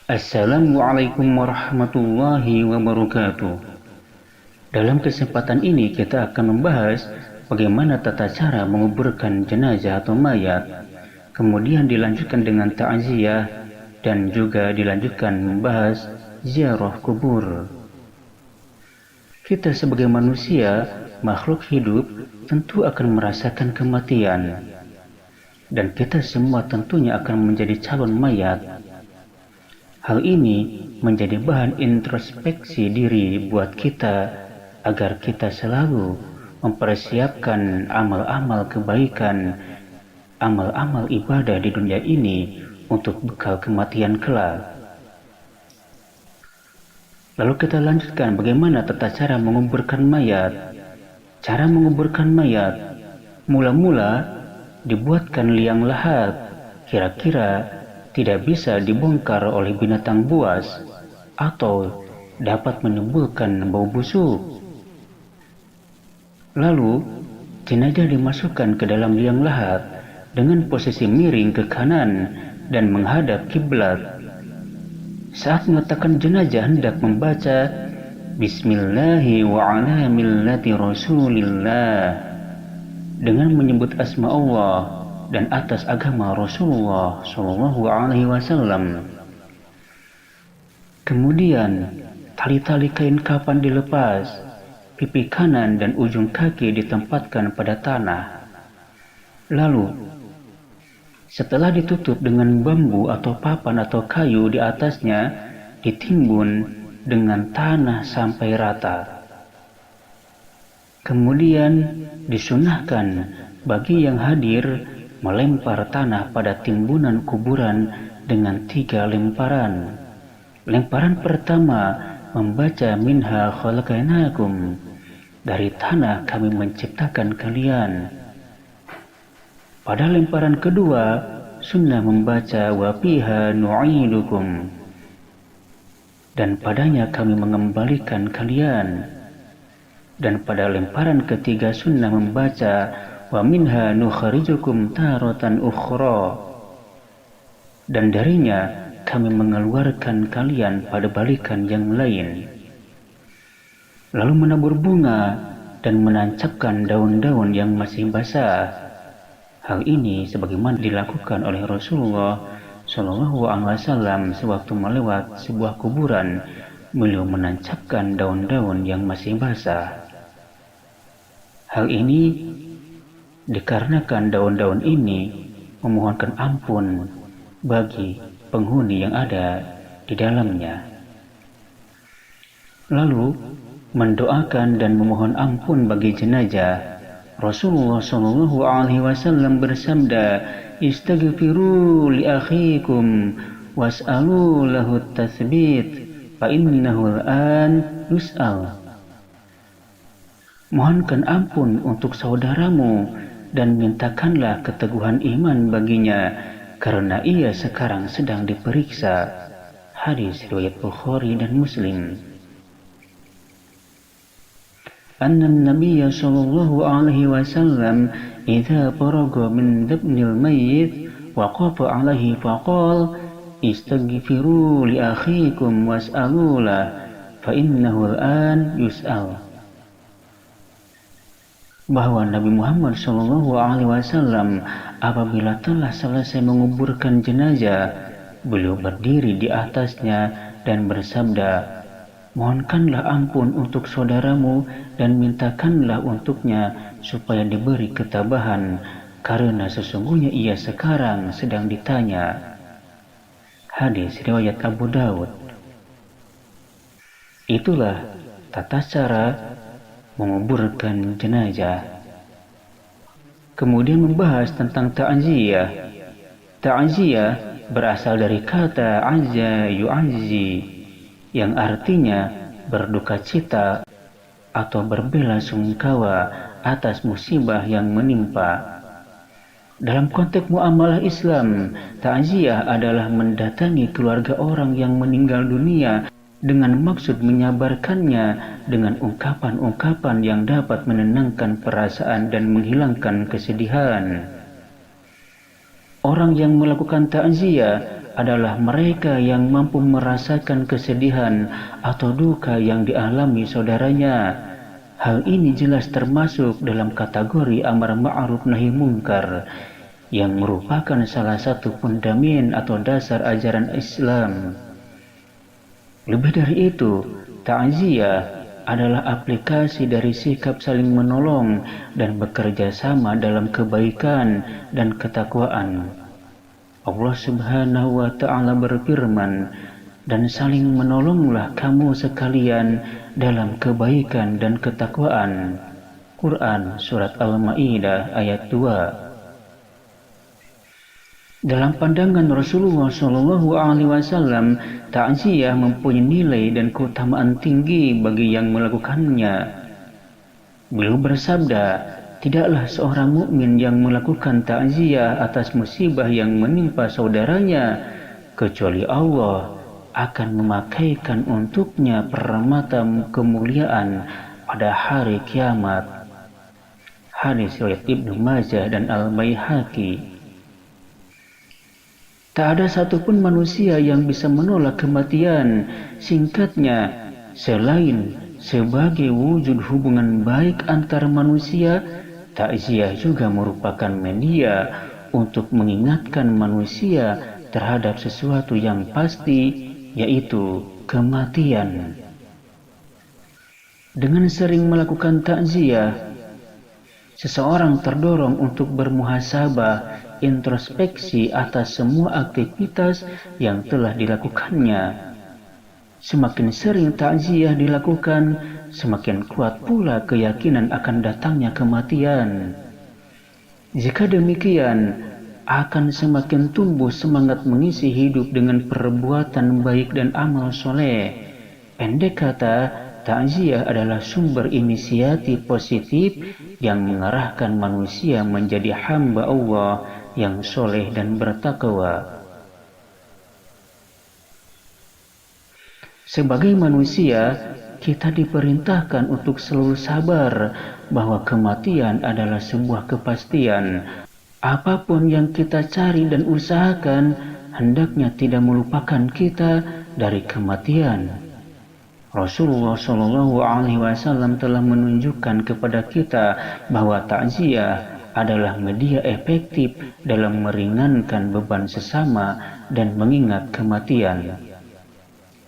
Assalamualaikum warahmatullahi wabarakatuh. Dalam kesempatan ini kita akan membahas bagaimana tata cara menguburkan jenazah atau mayat, kemudian dilanjutkan dengan ta'ziyah, dan juga dilanjutkan membahas ziarah kubur. Kita sebagai manusia, makhluk hidup, tentu akan merasakan kematian. Dan kita semua tentunya akan menjadi calon mayat. Hal ini menjadi bahan introspeksi diri buat kita agar kita selalu mempersiapkan amal-amal kebaikan, amal-amal ibadah di dunia ini untuk bekal kematian kelak. Lalu kita lanjutkan bagaimana tata cara menguburkan mayat. Cara menguburkan mayat, mula-mula dibuatkan liang lahat, kira-kira tidak bisa dibongkar oleh binatang buas atau dapat menimbulkan bau busuk. Lalu, jenazah dimasukkan ke dalam liang lahat dengan posisi miring ke kanan dan menghadap kiblat. Saat meletakkan jenazah hendak membaca Bismillahi wa ala millati Rasulillah dengan menyebut asma Allah dan atas agama Rasulullah Shallallahu Alaihi Wasallam. Kemudian tali-tali kain kafan dilepas, pipi kanan dan ujung kaki ditempatkan pada tanah. Lalu, setelah ditutup dengan bambu atau papan atau kayu di atasnya, ditimbun dengan tanah sampai rata. Kemudian disunahkan bagi yang hadir melempar tanah pada timbunan kuburan dengan 3 lemparan. Lemparan pertama membaca minha khalaqnakum, dari tanah kami menciptakan kalian. Pada lemparan kedua sunnah membaca wa fiha nu'idukum, dan padanya kami mengembalikan kalian. Dan pada lemparan ketiga sunnah membaca wa minha nukhrijukum taratan ukhra, dan darinya kami mengeluarkan kalian pada balikan yang lain. Lalu menabur bunga dan menancapkan daun-daun yang masih basah. Hal ini sebagaimana dilakukan oleh Rasulullah Shallallahu Alaihi Wasallam sewaktu melewat sebuah kuburan, beliau menancapkan daun-daun yang masih basah. Hal ini dikarenakan daun-daun ini memohonkan ampun bagi penghuni yang ada di dalamnya. Lalu mendoakan dan memohon ampun bagi jenazah. Rasulullah Shallallahu Alaihi Wasallam bersabda, "Istaghfiru li akhikum was'alu lahu tatsbit, fa innahu al-an yus'al." Mohonkan ampun untuk saudaramu dan mintakanlah keteguhan iman baginya, karena ia sekarang sedang diperiksa. Hadis riwayat Bukhari dan Muslim. Anna Nabiya sallallahu alaihi wasallam idza faraga min dabnil mayyit waqafa alaihi faqala istaghfiru li akhikum was'alu lahu fa innahu al-an yus'al. Bahwa Nabi Muhammad Shallallahu Alaihi Wasallam apabila telah selesai menguburkan jenazah, beliau berdiri di atasnya dan bersabda, "Mohonkanlah ampun untuk saudaramu dan mintakanlah untuknya supaya diberi ketabahan, karena sesungguhnya ia sekarang sedang ditanya." Hadis riwayat Abu Daud. Itulah tata cara menguburkan jenazah. Kemudian membahas tentang ta'ziyah. Ta'ziyah berasal dari kata azza yu'azzi, yang artinya berduka cita atau berbela-sungkawa atas musibah yang menimpa. Dalam konteks muamalah Islam, ta'ziyah adalah mendatangi keluarga orang yang meninggal dunia dengan maksud menyabarkannya dengan ungkapan-ungkapan yang dapat menenangkan perasaan dan menghilangkan kesedihan. Orang yang melakukan ta'ziyah adalah mereka yang mampu merasakan kesedihan atau duka yang dialami saudaranya. Hal ini jelas termasuk dalam kategori amar ma'ruf nahi munkar yang merupakan salah satu fundament atau dasar ajaran Islam. Lebih dari itu, ta'ziyah adalah aplikasi dari sikap saling menolong dan bekerja sama dalam kebaikan dan ketakwaan. Allah Subhanahu wa Ta'ala berfirman, "Dan saling menolonglah kamu sekalian dalam kebaikan dan ketakwaan." Quran Surat Al-Ma'idah ayat 2. Dalam pandangan Rasulullah SAW, ta'ziyah mempunyai nilai dan keutamaan tinggi bagi yang melakukannya. Beliau bersabda, "Tidaklah seorang mukmin yang melakukan ta'ziyah atas musibah yang menimpa saudaranya, kecuali Allah akan memakaikan untuknya permata kemuliaan pada hari kiamat." Hadis riwayat Ibnu Majah dan Al-Baihaqi. Tak ada satupun manusia yang bisa menolak kematian. Singkatnya, selain sebagai wujud hubungan baik antar manusia, takziah juga merupakan media untuk mengingatkan manusia terhadap sesuatu yang pasti, yaitu kematian. Dengan sering melakukan takziah, seseorang terdorong untuk bermuhasabah, introspeksi atas semua aktivitas yang telah dilakukannya. Semakin sering takziah dilakukan, semakin kuat pula keyakinan akan datangnya kematian. Jika demikian, akan semakin tumbuh semangat mengisi hidup dengan perbuatan baik dan amal soleh. Pendek kata, takziah adalah sumber inisiatif positif yang mengarahkan manusia menjadi hamba Allah yang soleh dan bertakwa. Sebagai manusia, kita diperintahkan untuk selalu sabar bahwa kematian adalah sebuah kepastian. Apapun yang kita cari dan usahakan, hendaknya tidak melupakan kita dari kematian. Rasulullah SAW telah menunjukkan kepada kita bahwa takziah adalah media efektif dalam meringankan beban sesama dan mengingat kematian.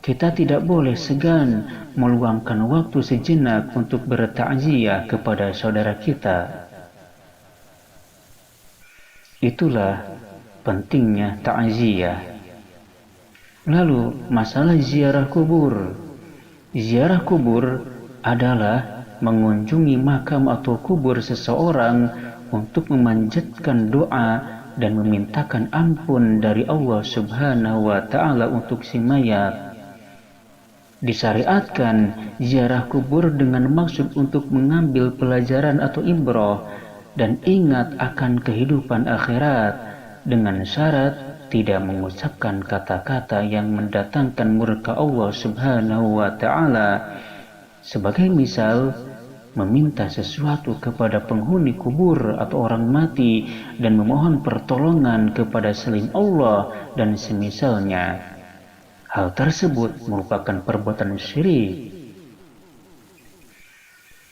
Kita tidak boleh segan meluangkan waktu sejenak untuk bertakziah kepada saudara kita. Itulah pentingnya takziah. Lalu, masalah ziarah kubur. Ziarah kubur adalah mengunjungi makam atau kubur seseorang untuk memanjatkan doa dan memintakan ampun dari Allah Subhanahu wa Ta'ala untuk si mayat. Disyariatkan ziarah kubur dengan maksud untuk mengambil pelajaran atau ibrah dan ingat akan kehidupan akhirat, dengan syarat tidak mengucapkan kata-kata yang mendatangkan murka Allah Subhanahu wa Ta'ala. Sebagai misal, meminta sesuatu kepada penghuni kubur atau orang mati dan memohon pertolongan kepada selain Allah dan semisalnya. Hal tersebut merupakan perbuatan syirik.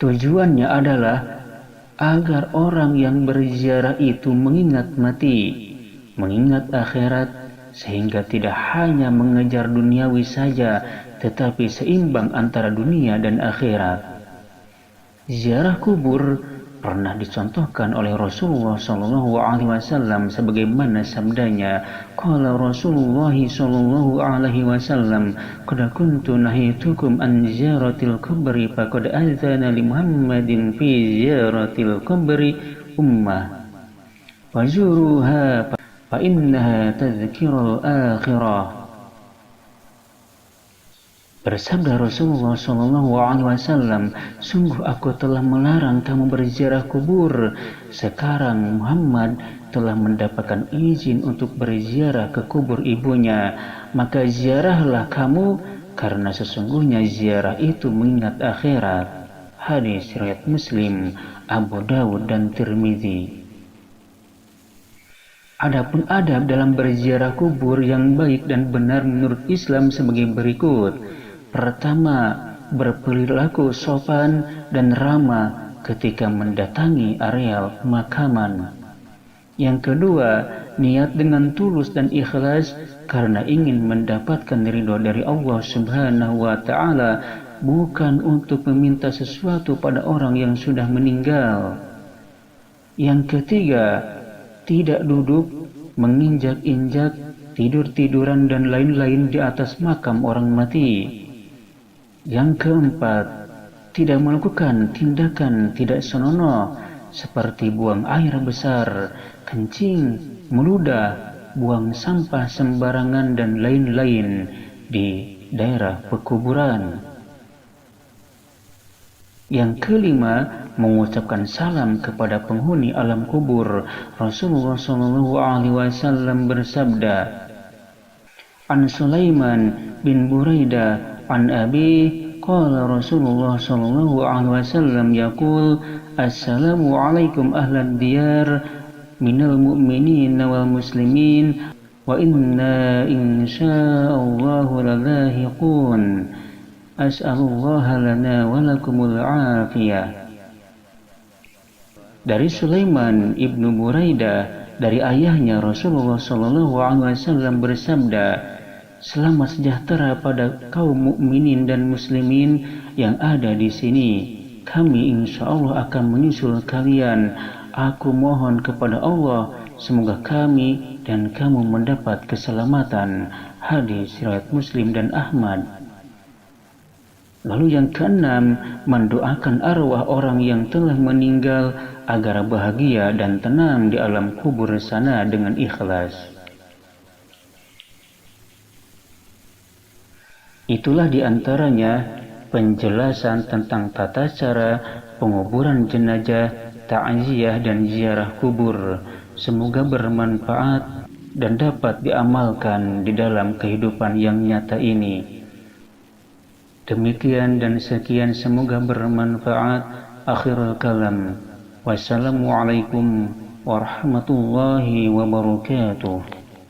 Tujuannya adalah agar orang yang berziarah itu mengingat mati, mengingat akhirat, sehingga tidak hanya mengejar duniawi saja, tetapi seimbang antara dunia dan akhirat. Ziarah kubur pernah dicontohkan oleh Rasulullah SAW sebagaimana sabdanya, qala Rasulullah SAW, qad kuntu nahitukum an ziyaratil kubri faqad azana li Muhammadin fi ziyaratil kubri ummah wazuruha fa innaha tadhkirul akhirah. Bersabda Rasulullah SAW, sungguh aku telah melarang kamu berziarah kubur. Sekarang Muhammad telah mendapatkan izin untuk berziarah ke kubur ibunya. Maka ziarahlah kamu, karena sesungguhnya ziarah itu mengingat akhirat. Hadis riwayat Muslim, Abu Dawud dan Tirmidzi. Adapun adab dalam berziarah kubur yang baik dan benar menurut Islam sebagai berikut. Pertama, berperilaku sopan dan ramah ketika mendatangi areal pemakaman. Yang kedua, niat dengan tulus dan ikhlas karena ingin mendapatkan ridho dari Allah Subhanahu wa Ta'ala, bukan untuk meminta sesuatu pada orang yang sudah meninggal. Yang ketiga, tidak duduk, menginjak-injak, tidur-tiduran dan lain-lain di atas makam orang mati. Yang keempat, tidak melakukan tindakan tidak senonoh seperti buang air besar, kencing, meludah, buang sampah sembarangan dan lain-lain di daerah pekuburan. Yang kelima, mengucapkan salam kepada penghuni alam kubur. Rasulullah SAW bersabda, An Sulaiman bin Buraidah an Abi qala Rasulullah SAW yaqul Assalamu alaikum ahlad diyar minal mu'minin wal muslimin wa inna insya'allahu lalahiqun as'alullaha lana walakumul afiyah. Dari Sulaiman ibnu Buraidah dari ayahnya Rasulullah SAW bersabda, selamat sejahtera pada kaum mukminin dan muslimin yang ada di sini. Kami insya Allah akan menyusul kalian. Aku mohon kepada Allah semoga kami dan kamu mendapat keselamatan. Hadis riwayat Muslim dan Ahmad. Lalu yang keenam, mendoakan arwah orang yang telah meninggal agar bahagia dan tenang di alam kubur sana dengan ikhlas. Itulah diantaranya penjelasan tentang tata cara penguburan jenazah, ta'ziyah dan ziarah kubur. Semoga bermanfaat dan dapat diamalkan di dalam kehidupan yang nyata ini. Demikian dan sekian, semoga bermanfaat. Akhirul kalam. Wassalamualaikum warahmatullahi wabarakatuh.